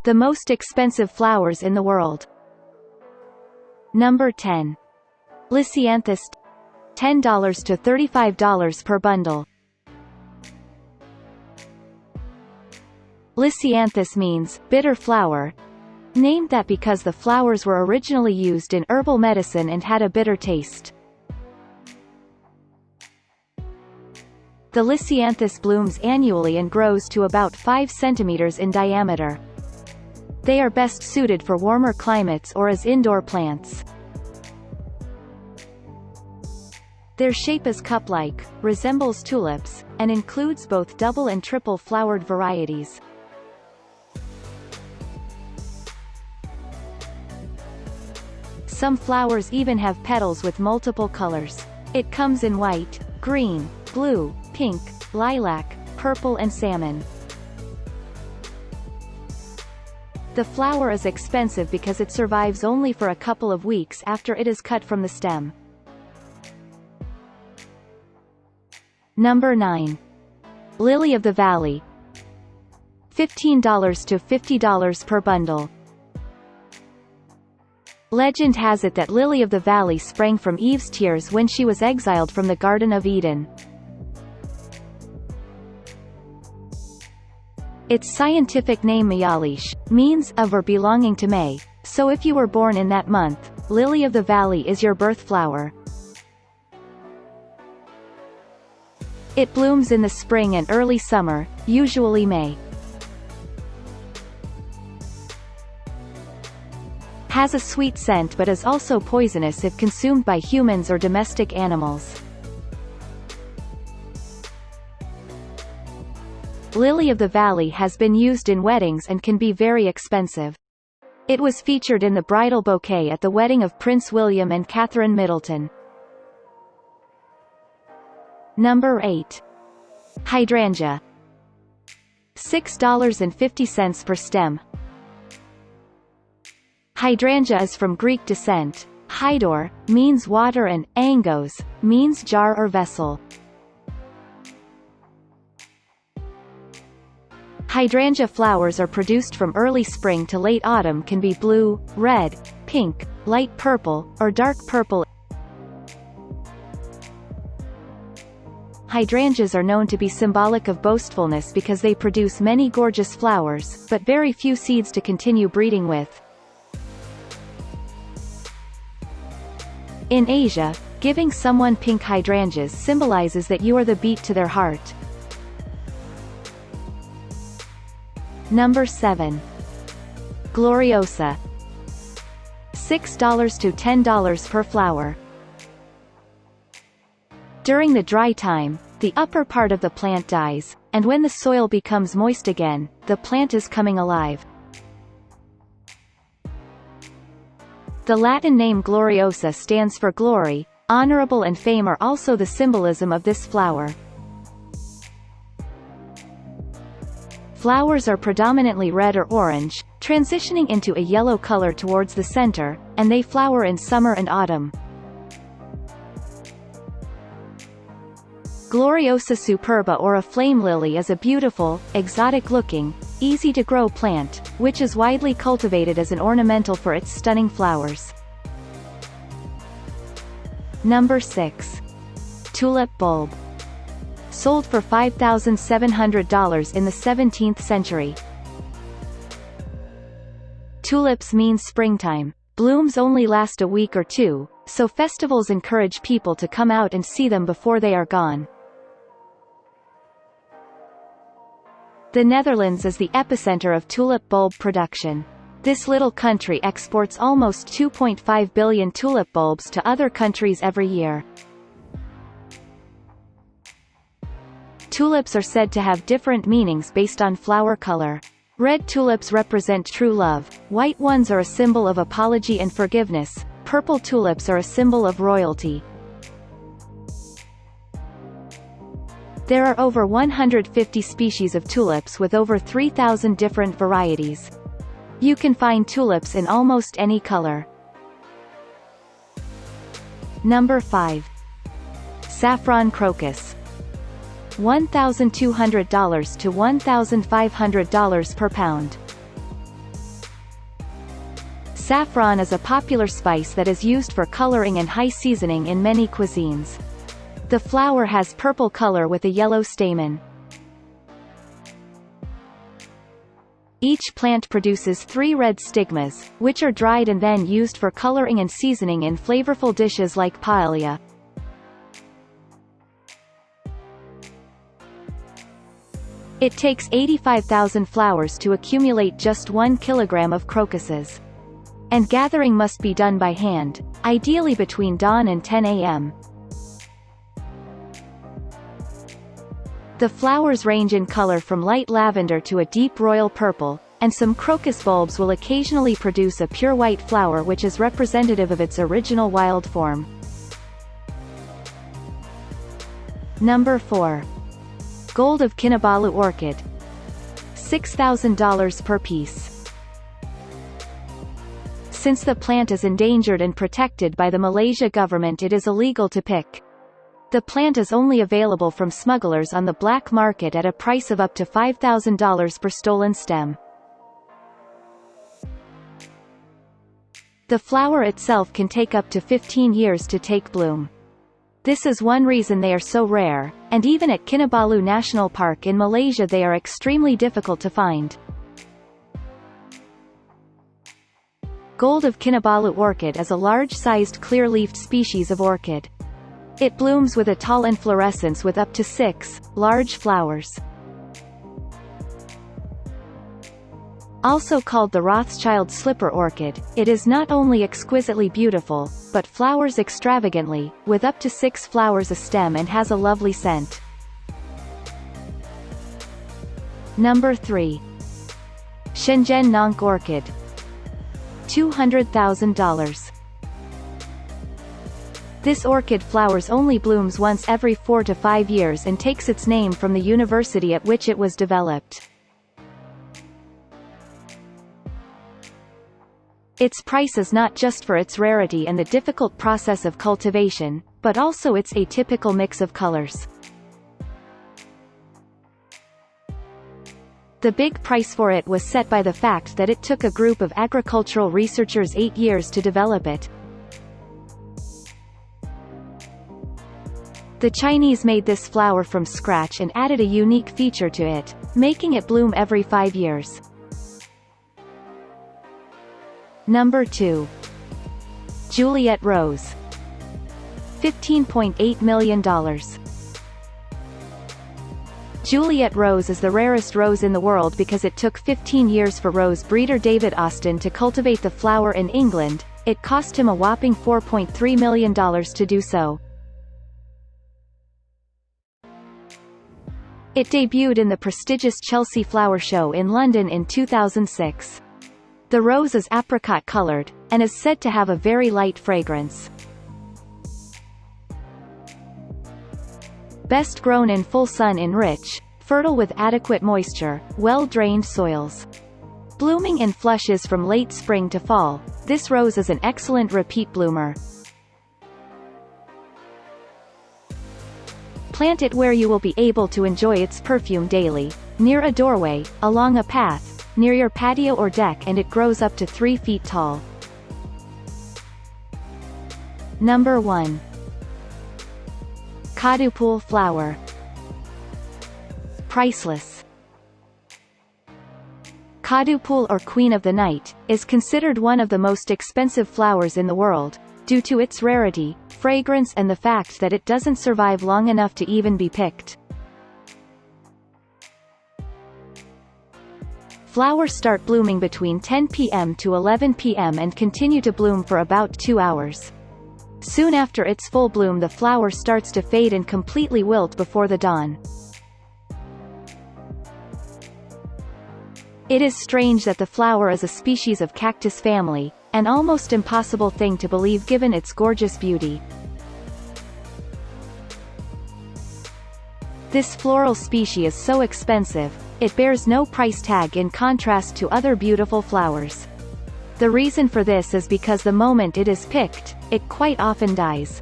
The most expensive flowers in the world. Number 10. Lisianthus, $10 to $35 per bundle. Lisianthus means bitter flower, named that because the flowers were originally used in herbal medicine and had a bitter taste. The Lisianthus blooms annually and grows to about 5 centimeters in diameter. They are best suited for warmer climates or as indoor plants. Their shape is cup-like, resembles tulips, and includes both double and triple flowered varieties. Some flowers even have petals with multiple colors. It comes in white, green, blue, pink, lilac, purple and salmon. The flower is expensive because it survives only for a couple of weeks after it is cut from the stem. Number 9. Lily of the Valley, $15 to $50 per bundle. Legend has it that Lily of the Valley sprang from Eve's tears when she was exiled from the Garden of Eden. Its scientific name Mayalish means of or belonging to May, so if you were born in that month, Lily of the Valley is your birth flower. It blooms in the spring and early summer, usually May. Has a sweet scent but is also poisonous if consumed by humans or domestic animals. Lily of the Valley has been used in weddings and can be very expensive. It was featured in the bridal bouquet at the wedding of Prince William and Catherine Middleton. Number 8. Hydrangea, $6.50 per stem. Hydrangea is from Greek descent. Hydor means water and angos means jar or vessel. Hydrangea flowers are produced from early spring to late autumn, can be blue, red, pink, light purple, or dark purple. Hydrangeas are known to be symbolic of boastfulness because they produce many gorgeous flowers, but very few seeds to continue breeding with. In Asia, giving someone pink hydrangeas symbolizes that you are the beat to their heart. Number 7. Gloriosa, $6 to $10 per flower. During the dry time, the upper part of the plant dies, and when the soil becomes moist again, the plant is coming alive. The Latin name Gloriosa stands for glory, honorable and fame are also the symbolism of this flower. Flowers are predominantly red or orange, transitioning into a yellow color towards the center, and they flower in summer and autumn. Gloriosa superba or a flame lily is a beautiful, exotic-looking, easy-to-grow plant, which is widely cultivated as an ornamental for its stunning flowers. Number 6. Tulip bulb, sold for $5,700 in the 17th century. Tulips means springtime. Blooms only last a week or two, so festivals encourage people to come out and see them before they are gone. The Netherlands is the epicenter of tulip bulb production. This little country exports almost 2.5 billion tulip bulbs to other countries every year. Tulips are said to have different meanings based on flower color. Red tulips represent true love, white ones are a symbol of apology and forgiveness, purple tulips are a symbol of royalty. There are over 150 species of tulips with over 3,000 different varieties. You can find tulips in almost any color. Number 5. Saffron Crocus, $1,200 to $1,500 per pound. Saffron is a popular spice that is used for coloring and high seasoning in many cuisines. The flower has purple color with a yellow stamen. Each plant produces 3 red stigmas, which are dried and then used for coloring and seasoning in flavorful dishes like paella. It takes 85,000 flowers to accumulate just 1 kilogram of crocuses. And gathering must be done by hand, ideally between dawn and 10 a.m. The flowers range in color from light lavender to a deep royal purple, and some crocus bulbs will occasionally produce a pure white flower which is representative of its original wild form. Number 4. Gold of Kinabalu Orchid. $6,000 per piece. Since the plant is endangered and protected by the Malaysia government, it is illegal to pick. The plant is only available from smugglers on the black market at a price of up to $5,000 per stolen stem. The flower itself can take up to 15 years to take bloom. This is one reason they are so rare, and even at Kinabalu National Park in Malaysia they are extremely difficult to find. Gold of Kinabalu orchid is a large-sized clear-leafed species of orchid. It blooms with a tall inflorescence with up to 6 large flowers. Also called the Rothschild slipper orchid, it is not only exquisitely beautiful, but flowers extravagantly, with up to 6 flowers a stem, and has a lovely scent. Number 3. Shenzhen Nongke orchid. $200,000. This orchid flowers only blooms once every 4 to 5 years and takes its name from the university at which it was developed. Its price is not just for its rarity and the difficult process of cultivation, but also its atypical mix of colors. The big price for it was set by the fact that it took a group of agricultural researchers 8 years to develop it. The Chinese made this flower from scratch and added a unique feature to it, making it bloom every 5 years. Number 2. Juliet Rose. $15.8 million. Juliet Rose is the rarest rose in the world because it took 15 years for rose breeder David Austin to cultivate the flower in England. It cost him a whopping $4.3 million to do so. It debuted in the prestigious Chelsea Flower Show in London in 2006. The rose is apricot-colored, and is said to have a very light fragrance. Best grown in full sun in rich, fertile with adequate moisture, well-drained soils. Blooming in flushes from late spring to fall, this rose is an excellent repeat bloomer. Plant it where you will be able to enjoy its perfume daily, near a doorway, along a path, near your patio or deck, and it grows up to 3 feet tall. Number 1. Kinabalu flower. Priceless. Kinabalu, or Queen of the Night, is considered one of the most expensive flowers in the world, due to its rarity, fragrance, and the fact that it doesn't survive long enough to even be picked. Flowers start blooming between 10 p.m. to 11 p.m. and continue to bloom for about 2 hours. Soon after its full bloom, the flower starts to fade and completely wilt before the dawn. It is strange that the flower is a species of cactus family, an almost impossible thing to believe given its gorgeous beauty. This floral species is so expensive, it bears no price tag in contrast to other beautiful flowers. The reason for this is because the moment it is picked, it quite often dies.